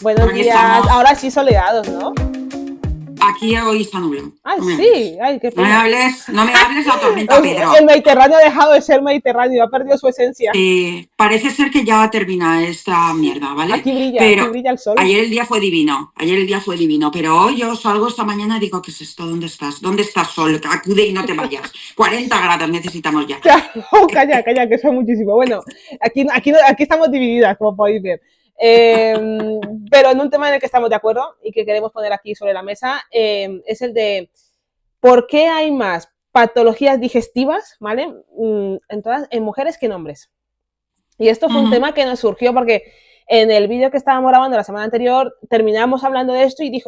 Buenos Aquí días. estamos. Ahora sí soleados, ¿no? Aquí hoy está nublado. Ay, No me sí. hables. Ay, qué No me pena. hables, no me hables la tormenta El Pedro. Mediterráneo ha dejado de ser Mediterráneo, ha perdido su esencia. Parece ser que ya termina esta mierda, ¿vale? Aquí Pero brilla el sol. ayer el día fue divino, pero hoy yo salgo esta mañana y digo, ¿qué es esto? ¿Dónde estás? ¿Dónde estás, sol? Acude y no te vayas. 40 grados necesitamos ya. Calla, calla, que eso es muchísimo. Bueno, aquí estamos divididas, como podéis ver. Pero en un tema en el que estamos de acuerdo y que queremos poner aquí sobre la mesa es el de por qué hay más patologías digestivas, ¿vale? En mujeres que en hombres. Y esto fue un tema que nos surgió porque en el vídeo que estábamos grabando la semana anterior terminamos hablando de esto y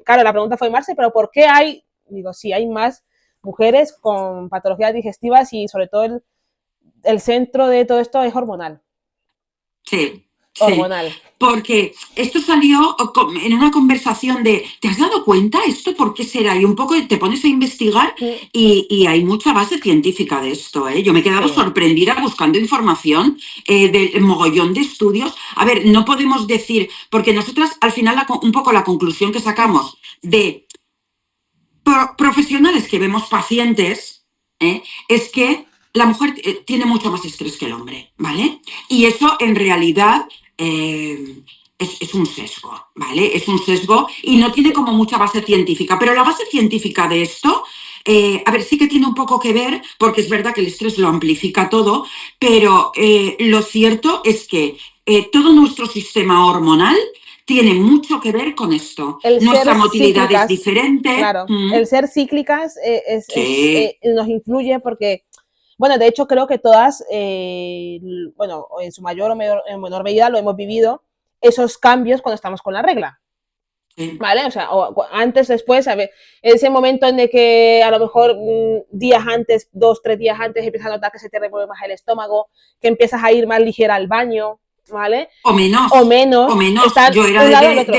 claro, la pregunta fue, Marce, ¿pero por qué hay? Digo, sí, hay más mujeres con patologías digestivas y sobre todo el centro de todo esto es hormonal. Sí, sí. Hormonal. Porque esto salió en una conversación de, ¿te has dado cuenta esto por qué será? Y un poco te pones a investigar y hay mucha base científica de esto, ¿eh? Yo me he quedado sorprendida buscando información del mogollón de estudios. A ver, no podemos decir, porque nosotras al final un poco la conclusión que sacamos de profesionales que vemos pacientes es que la mujer tiene mucho más estrés que el hombre, ¿vale? Y eso en realidad es un sesgo, ¿vale? Es un sesgo y no tiene como mucha base científica. Pero la base científica de esto, a ver, sí que tiene un poco que ver, porque es verdad que el estrés lo amplifica todo, pero lo cierto es que todo nuestro sistema hormonal tiene mucho que ver con esto. Nuestra motilidad es diferente. Claro, el ser cíclicas Sí. nos influye porque, bueno, de hecho creo que todas, bueno, en su mayor o menor medida lo hemos vivido, esos cambios cuando estamos con la regla. Sí. ¿Vale? O sea, antes, después, a ver, ese momento en el que a lo mejor días antes, 2, 3 días antes, empiezas a notar que se te remueve más el estómago, que empiezas a ir más ligera al baño, ¿vale? O menos. O menos. Estar Yo era un lado al otro.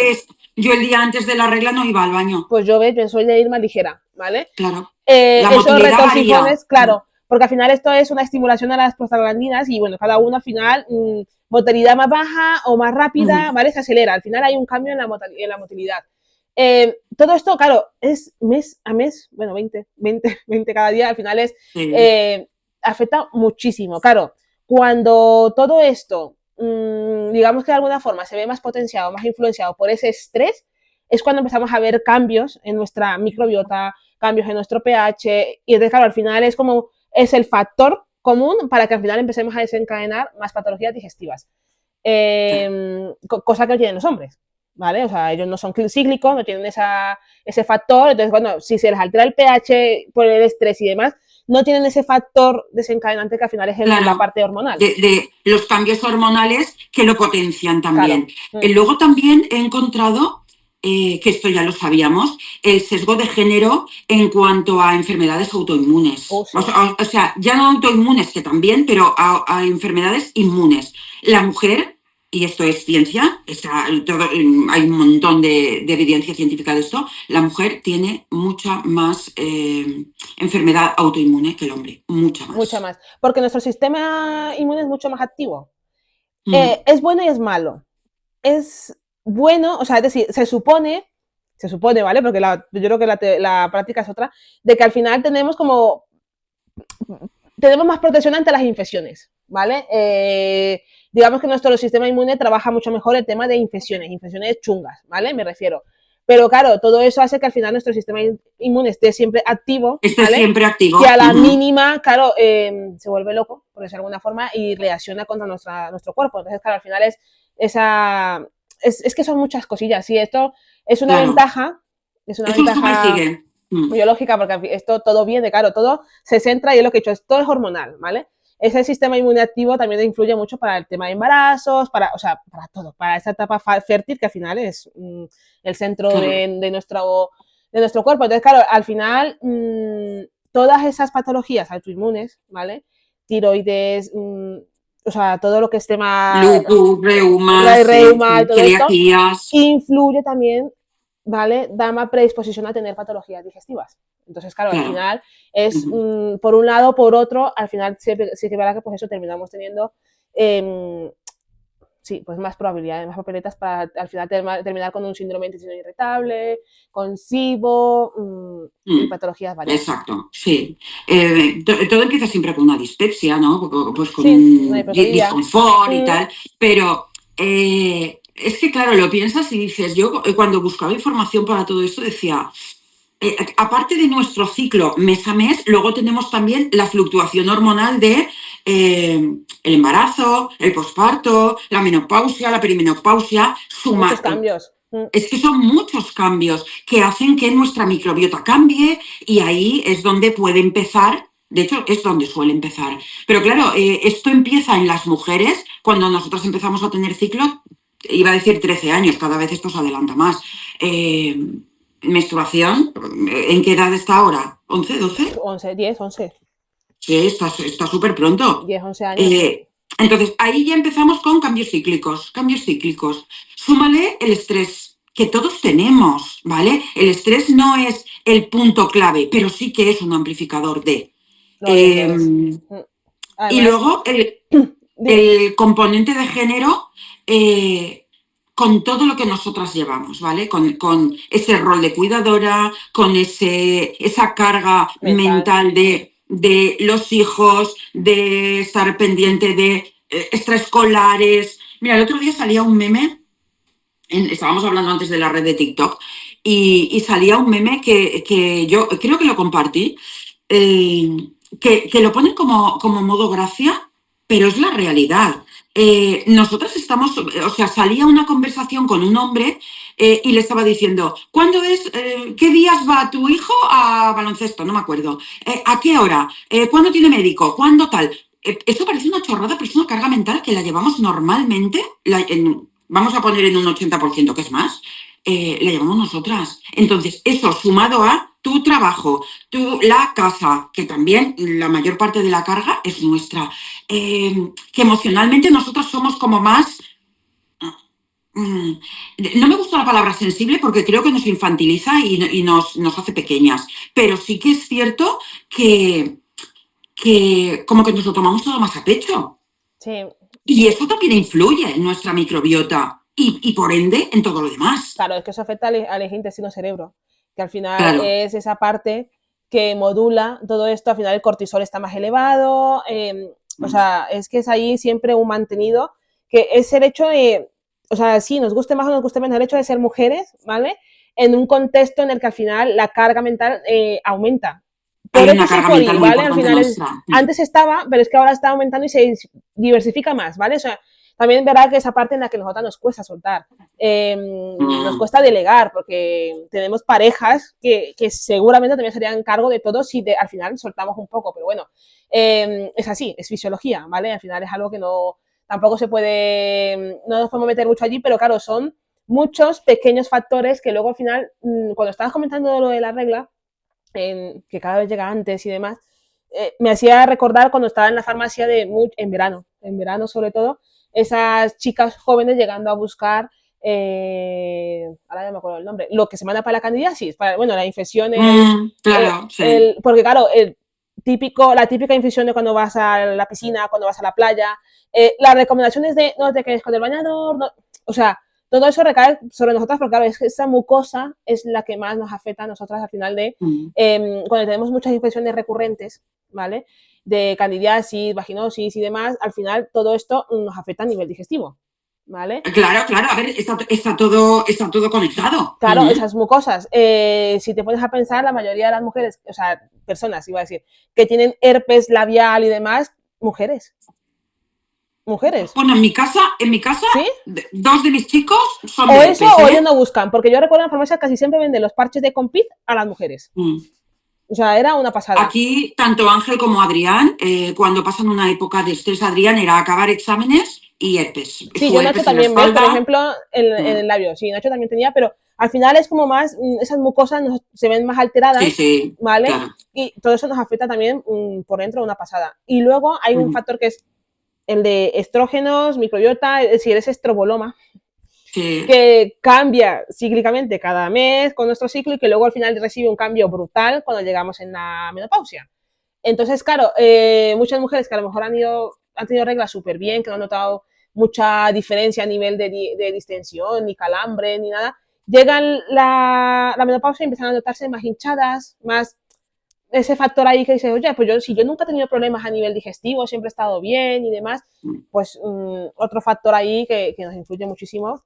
yo el día antes de la regla no iba al baño. Pues yo soy de ir más ligera, ¿vale? Claro. La esos motilidad retorcijones, varía. Claro, porque al final esto es una estimulación a las prostaglandinas y bueno, cada uno al final, motilidad más baja o más rápida, ¿vale? Se acelera. Al final hay un cambio en la motilidad. Todo esto, claro, es mes a mes, bueno, 20 cada día, al final afecta muchísimo. Claro, cuando todo esto, digamos que de alguna forma se ve más potenciado, más influenciado por ese estrés, es cuando empezamos a ver cambios en nuestra microbiota, cambios en nuestro pH, y entonces, claro, al final es el factor común para que al final empecemos a desencadenar más patologías digestivas. Cosa que no tienen los hombres, ¿vale? O sea, ellos no son cíclicos, no tienen ese factor, entonces, bueno, si se les altera el pH por el estrés y demás, no tienen ese factor desencadenante que al final es la parte hormonal. De los cambios hormonales que lo potencian también. Claro. Luego también he encontrado, que esto ya lo sabíamos, el sesgo de género en cuanto a enfermedades autoinmunes. Sí. O sea, ya no autoinmunes, que también, pero a enfermedades inmunes. La mujer, y esto es ciencia, hay un montón de evidencia científica de esto, la mujer tiene mucha más enfermedad autoinmune que el hombre, mucha más. Mucha más, porque nuestro sistema inmune es mucho más activo. Es bueno y es malo. Es bueno, o sea, es decir, se supone, ¿vale? Porque yo creo que la práctica es otra, de que al final tenemos más protección ante las infecciones, ¿vale? Digamos que nuestro sistema inmune trabaja mucho mejor el tema de infecciones chungas, ¿vale? Me refiero. Pero claro, todo eso hace que al final nuestro sistema inmune esté siempre activo, ¿vale? Siempre activo. Que a la mínima, claro, se vuelve loco, por decirlo de alguna forma, y reacciona contra nuestro cuerpo. Entonces, claro, al final es que son muchas cosillas. Y esto es una ventaja. Es una ventaja biológica, porque esto todo viene, claro, todo se centra, y es lo que he dicho, todo es hormonal, ¿vale? Ese sistema inmunativo también influye mucho para el tema de embarazos, para todo, para esa etapa fértil que al final es el centro de nuestro cuerpo. Entonces, claro, al final, todas esas patologías autoinmunes, ¿vale? Tiroides, o sea, todo lo que es tema lupus, reuma, todo esto, influye también, ¿vale? Da más predisposición a tener patologías digestivas. Entonces, claro, al final es por un lado, por otro, al final sí que verá que pues eso terminamos teniendo sí, pues más probabilidades, más papeletas para al final terminar con un síndrome de intestino irritable, con SIBO y Mm, patologías varias. exacto, sí. Todo empieza siempre con una dispepsia, ¿no? Pues con Sí, una un hipertoría. disconfort y Mm, tal, pero es que, claro, lo piensas y dices, yo cuando buscaba información para todo esto decía, aparte de nuestro ciclo mes a mes, luego tenemos también la fluctuación hormonal de el embarazo, el posparto, la menopausia, la perimenopausia, muchos cambios. es que son muchos cambios que hacen que nuestra microbiota cambie y ahí es donde puede empezar, de hecho es donde suele empezar. Pero claro, esto empieza en las mujeres cuando nosotros empezamos a tener ciclo, iba a decir 13 años, cada vez esto se adelanta más. Eh, Menstruación, ¿en qué edad está ahora? ¿11, 12? 11, 10, 11. Sí, está súper pronto. 10, 11 años, sí. Eh, entonces, ahí ya empezamos con cambios cíclicos, cambios cíclicos. Súmale el estrés, que todos tenemos, ¿vale? El estrés no es el punto clave, pero sí que es un amplificador de. Lo es. Eh, Mm. y Además, luego dime. el componente de género con todo lo que nosotras llevamos, ¿vale? Con ese rol de cuidadora, con esa carga Mental. mental de los hijos, de estar pendiente de extraescolares. Mira, el otro día salía un meme, estábamos hablando antes de la red de TikTok, y salía un meme que yo creo que lo compartí, eh, que lo ponen como modo gracia, pero es la realidad. Nosotros estamos, o sea, salía una conversación con un hombre y le estaba diciendo, qué días va tu hijo a baloncesto? No me acuerdo. ¿A qué hora? ¿Cuándo tiene médico? ¿Cuándo tal? Eso parece una chorrada, pero es una carga mental que la llevamos normalmente, vamos a poner en un 80%, que es más, la llevamos nosotras. Entonces, eso sumado a tu trabajo, la casa, que también la mayor parte de la carga es nuestra, que emocionalmente nosotros somos como más... mm, no me gusta la palabra sensible porque creo que nos infantiliza y nos hace pequeñas, pero sí que es cierto que como que nos lo tomamos todo más a pecho. Sí, Y eso también influye en nuestra microbiota y por ende en todo lo demás. claro, es que eso afecta al eje intestino-cerebro, que al final Claro. es esa parte que modula todo esto, al final el cortisol está más elevado, o sea, es que es ahí siempre un mantenido, que es el hecho de, o sea, sí, nos guste más o nos guste menos, el hecho de ser mujeres, ¿vale? En un contexto en el que al final la carga mental aumenta. Hay Por una X o carga por Y, mental muy ¿vale? Al importante final nuestra. antes estaba, pero es que ahora está aumentando y se diversifica más, ¿vale? O sea, también verá que esa parte en la que nosotros nos cuesta soltar. Nos cuesta delegar porque tenemos parejas que seguramente también serían cargo de todo si al final soltamos un poco, pero bueno, es así, es fisiología, ¿vale? Al final es algo que no, tampoco se puede, no nos podemos meter mucho allí, pero claro, son muchos pequeños factores que luego al final, cuando estabas comentando lo de la regla, que cada vez llega antes y demás, me hacía recordar cuando estaba en la farmacia en verano sobre todo, esas chicas jóvenes llegando a buscar, ahora ya me acuerdo el nombre, lo que se manda para la candidiasis, bueno, la infección, Claro, sí. porque claro, la típica infección de cuando vas a la piscina, cuando vas a la playa, las recomendaciones de no te quedes con el bañador, no, o sea, todo eso recae sobre nosotras porque claro, es que esa mucosa es la que más nos afecta a nosotras al final de cuando tenemos muchas infecciones recurrentes, ¿vale? De candidiasis, vaginosis y demás, al final todo esto nos afecta a nivel digestivo, ¿vale? Claro, claro, a ver, está todo conectado. Claro, esas mucosas, si te pones a pensar, la mayoría de las mujeres, o sea, personas, iba a decir, que tienen herpes labial y demás, mujeres, mujeres, Bueno, en mi casa, ¿sí? dos de mis chicos son O de eso herpes, o ellos ¿eh? no buscan, porque yo recuerdo en la farmacia casi siempre venden los parches de Compit a las mujeres. Mm. O sea, era una pasada. Aquí, tanto Ángel como Adrián, cuando pasan una época de estrés, Adrián era acabar exámenes y herpes. Sí, Su yo Nacho herpes en la también, ¿ves? Por espalda. ejemplo, en Mm. el labio, sí, Nacho también tenía, pero al final es como más, esas mucosas se ven más Sí, alteradas, sí, ¿vale? claro. Y todo eso nos afecta también por dentro de una pasada. Y luego hay un Mm. factor que es el de estrógenos, microbiota, es decir, ese estroboloma, Sí, que cambia cíclicamente cada mes con nuestro ciclo y que luego al final recibe un cambio brutal cuando llegamos en la menopausia. Entonces, claro, muchas mujeres que a lo mejor han tenido reglas súper bien, que no han notado mucha diferencia a nivel de distensión, ni calambre, ni nada, llegan la menopausia y empiezan a notarse más hinchadas, más ese factor ahí que dices, oye, pues si yo nunca he tenido problemas a nivel digestivo, siempre he estado bien y demás, pues otro factor ahí que nos influye muchísimo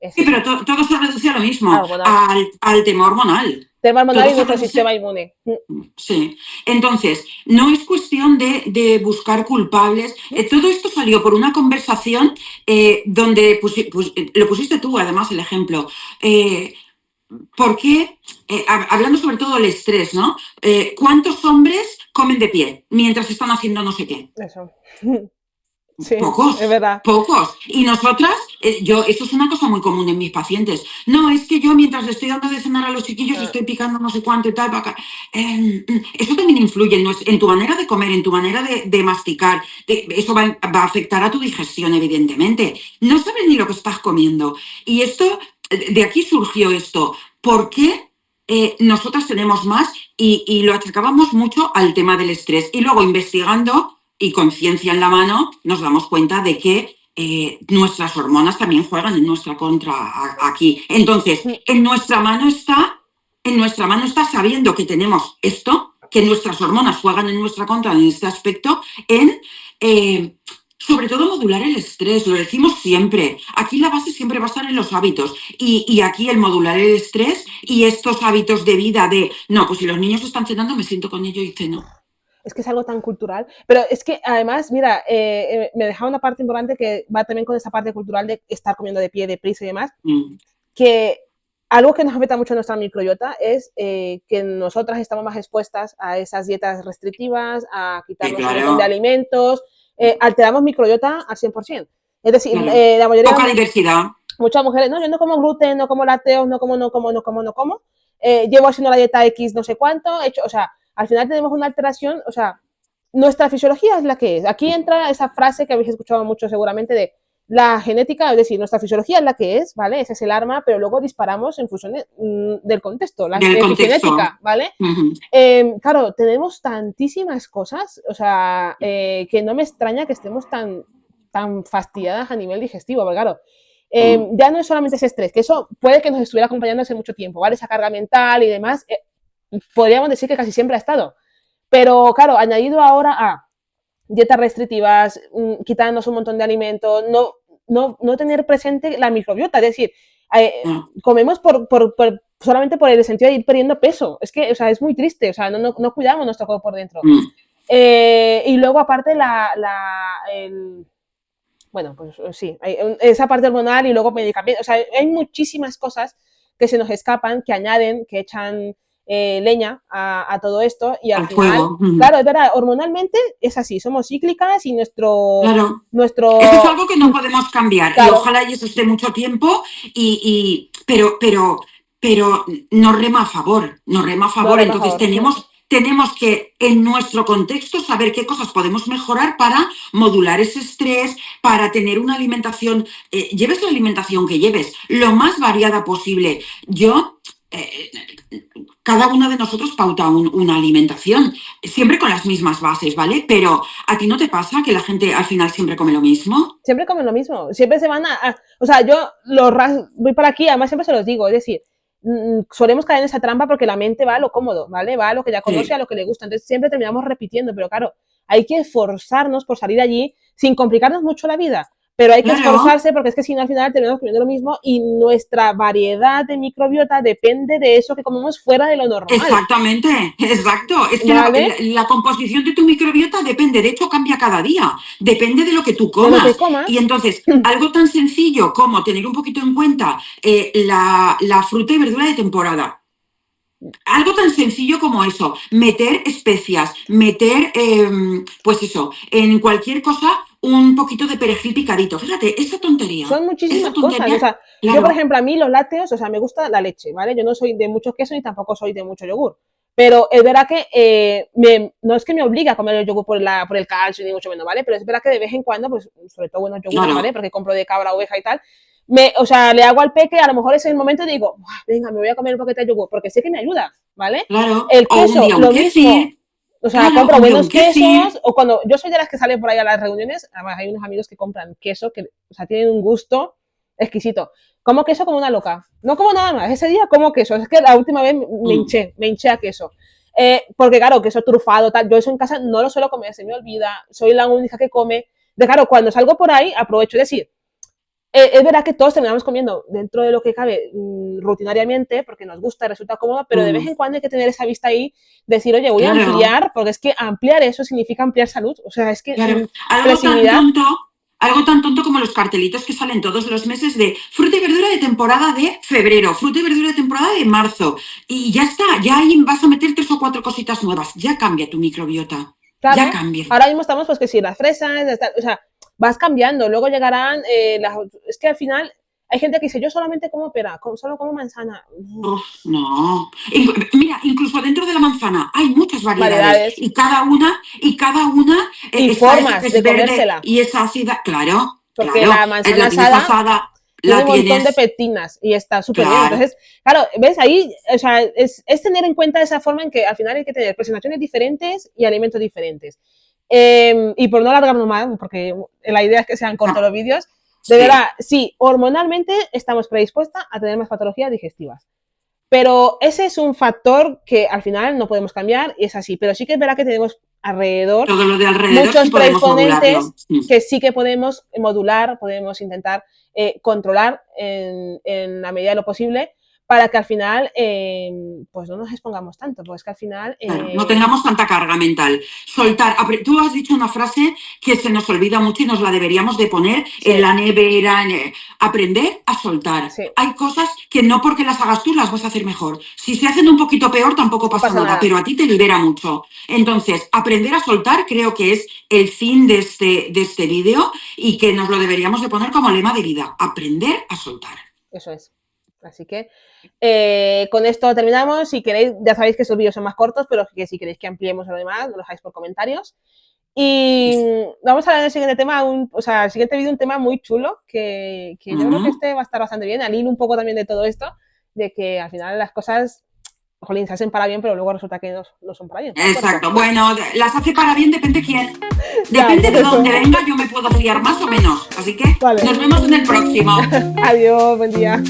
es Sí, pero eso. todo se reduce a lo mismo, Hormonal. al tema hormonal. Tema hormonal Todo y se nuestro reduce. sistema inmune. Sí. Entonces, no es cuestión de buscar culpables. Todo esto salió por una conversación donde lo pusiste tú, además, el ejemplo. ¿Por qué? Hablando sobre todo del estrés, ¿no? ¿Cuántos hombres comen de pie mientras están haciendo no sé qué? Eso. Sí, es Pocos, verdad. pocos. Y nosotras, eso es una cosa muy común en mis pacientes. No, es que yo mientras le estoy dando de cenar a los chiquillos Ah, estoy picando no sé cuánto y tal. Eso también influye en tu manera de comer, en tu manera de masticar. Eso va a afectar a tu digestión, evidentemente. No sabes ni lo que estás comiendo. Y esto, de aquí surgió esto. ¿Por qué nosotras tenemos más? Y lo achacábamos mucho al tema del estrés. Y luego investigando y con ciencia en la mano, nos damos cuenta de que nuestras hormonas también juegan en nuestra contra aquí. Entonces, en nuestra mano está sabiendo que tenemos esto, que nuestras hormonas juegan en nuestra contra en este aspecto, en sobre todo modular el estrés, lo decimos siempre. Aquí la base siempre va a estar en los hábitos. Y aquí el modular el estrés y estos hábitos de vida de, no, pues si los niños están cenando, me siento con ellos y ceno. es que es algo tan cultural. Pero es que además, mira, me dejaba una parte importante que va también con esa parte cultural de estar comiendo de pie, de prisa y demás, Mm. que algo que nos afecta mucho a nuestra microbiota es que nosotras estamos más expuestas a esas dietas restrictivas, a Sí, quitarnos un montón de claro. alimentos, alteramos microbiota al 100%. Es decir, Claro. la mayoría Poca de diversidad. muchas mujeres, no, yo no como gluten, no como lácteos, no como, llevo haciendo la dieta X no sé cuánto, hecho, o sea, al final tenemos una alteración, o sea, nuestra fisiología es la que es. Aquí entra esa frase que habéis escuchado mucho seguramente de la genética, es decir, nuestra fisiología es la que es, ¿vale? Ese es el arma, pero luego disparamos en función del contexto, la Del contexto. epigenética, ¿vale? Ujú. Claro, tenemos tantísimas cosas, o sea, que no me extraña que estemos tan fastidiadas a nivel digestivo, porque claro, ya no es solamente ese estrés, que eso puede que nos estuviera acompañando hace mucho tiempo, ¿vale? Esa carga mental y demás, podríamos decir que casi siempre ha estado. Pero claro, añadido ahora a dietas restrictivas, quitarnos un montón de alimentos, no tener presente la microbiota, es decir, Ah, comemos solamente por el sentido de ir perdiendo peso. Es que, o sea, es muy triste, o sea, no cuidamos nuestro cuerpo por dentro. mm. Y luego, aparte, bueno, pues sí, hay esa parte hormonal y luego medicamentos. O sea, hay muchísimas cosas que se nos escapan, que añaden, que echan leña a todo esto y al Al final, fuego. Ujú. claro, es verdad, hormonalmente es así, somos cíclicas y Claro. Esto es nuestro, algo que no podemos cambiar y claro, ojalá y eso esté mucho tiempo, pero nos rema a favor, nos rema a no favor. rema a Entonces favor. tenemos que en nuestro contexto saber qué cosas podemos mejorar para modular ese estrés, para tener una alimentación, lleves la alimentación que lleves, lo más variada posible. Eh, Cada uno de nosotros pauta una alimentación, siempre con las mismas bases, ¿vale? Pero ¿a ti no te pasa que la gente al final siempre come lo mismo? Siempre comen lo mismo, siempre se van o sea, yo voy para aquí, además siempre se los digo, es decir, solemos caer en esa trampa porque la mente va a lo cómodo, ¿vale? Va a lo que ya conoce, a Sí, lo que le gusta, entonces siempre terminamos repitiendo, pero claro, hay que esforzarnos por salir allí sin complicarnos mucho la vida, pero hay que claro. esforzarse porque es que si no al final terminamos comiendo lo mismo y nuestra variedad de microbiota depende de eso que comemos fuera de lo normal, Exactamente, exacto. Es que ¿vale? la composición de tu microbiota depende, de hecho cambia cada día, depende de lo que tú De lo que comas. Y comas, entonces, algo tan sencillo como tener un poquito en cuenta la fruta y verdura de temporada. Algo tan sencillo como eso, meter especias, meter, pues eso, en cualquier cosa un poquito de perejil picadito. Fíjate, son esa muchísimas cosas. O tontería, sea, yo, por claro, ejemplo, a mí los lácteos, o sea, me gusta la leche, ¿vale? Yo no soy de mucho queso ni tampoco soy de mucho yogur. Pero es verdad que no es que me obligue a comer el yogur por el calcio, ni mucho menos, ¿vale? Pero es verdad que de vez en cuando, pues, sobre todo buenos yogures, ¿vale? claro, Porque compro de cabra, oveja y tal. O sea, le hago al peque, a lo mejor ese es el momento y digo, venga, me voy a comer un paquete de yogur, porque sé que me ayuda, ¿vale? claro. El O un queso, día un lo kéfir, mismo, O sea, Claro, compro buenos aunque sí. quesos, o cuando yo soy de las que salen por ahí a las reuniones, además hay unos amigos que compran queso que, o sea, tienen un gusto exquisito. Como queso como una loca. No como nada más. Ese día como queso. Es que la última vez me hinché a queso. Porque claro, queso trufado, tal. Yo eso en casa no lo suelo comer, se me olvida. Soy la única que come. De claro, cuando salgo por ahí, aprovecho. Es decir, es verdad que todos terminamos comiendo dentro de lo que cabe rutinariamente, porque nos gusta, resulta cómodo, pero de vez en cuando hay que tener esa vista ahí, decir, oye, voy a Claro, ampliar, porque es que ampliar eso significa ampliar salud. O sea, es que claro. flexibilidad, Algo tan tonto como los cartelitos que salen todos los meses de fruta y verdura de temporada de febrero, fruta y verdura de temporada de marzo. Y ya está, ya ahí vas a meter 3 o 4 cositas nuevas. Ya cambia tu microbiota. Ya claro. cambia. Ahora mismo estamos, pues que si las fresas, o sea, vas cambiando, luego llegarán es que al final hay gente que dice, yo solamente como pera, solo como manzana. Uf, no. Mira, incluso dentro de la manzana hay muchas variedades Variedades y cada una y está esa que formas es de verde comérsela, y es ácida. Claro, porque claro. la manzana La tienes asada asada, tiene la un montón de tienes, pectinas y está súper bien. claro. Entonces, claro, ves ahí, o sea, es tener en cuenta esa forma en que al final hay que tener presentaciones diferentes y alimentos diferentes. Y por no alargarnos más, porque la idea es que sean cortos los vídeos, de verdad, Sí, sí, hormonalmente estamos predispuestas a tener más patologías digestivas. Pero ese es un factor que al final no podemos cambiar y es así. Pero sí que es verdad que tenemos alrededor todo lo de alrededor sí muchos podemos modularlo. predisponentes que sí que podemos modular, podemos intentar controlar en la medida de lo posible para que al final pues no nos expongamos tanto, pues que al final Claro, no tengamos tanta carga mental. Soltar. Tú has dicho una frase que se nos olvida mucho y nos la deberíamos de poner en sí, la nevera. Aprender a soltar. sí, Hay cosas que no porque las hagas tú las vas a hacer mejor. Si se hacen un poquito peor tampoco no pasa pasa nada, nada, pero a ti te libera mucho. Entonces, aprender a soltar creo que es el fin de este vídeo y que nos lo deberíamos de poner como lema de vida. Aprender a soltar. eso es. Así que con esto terminamos. Si queréis, ya sabéis que estos vídeos son más cortos, pero que si queréis que ampliemos lo demás, lo dejáis por comentarios. Y vamos a ver en el siguiente tema, o sea, el siguiente vídeo un tema muy chulo, que yo creo que este va a estar bastante bien, al hilo un poco también de todo esto, de que al final las cosas, jolín, se hacen para bien, pero luego resulta que no son para bien, para el cuerpo. Exacto. Bueno, las hace para bien, depende quién. Ya, Depende por de eso. dónde venga, yo me puedo fiar más o menos. Así que Vale. nos vemos en el próximo. Adiós, buen día.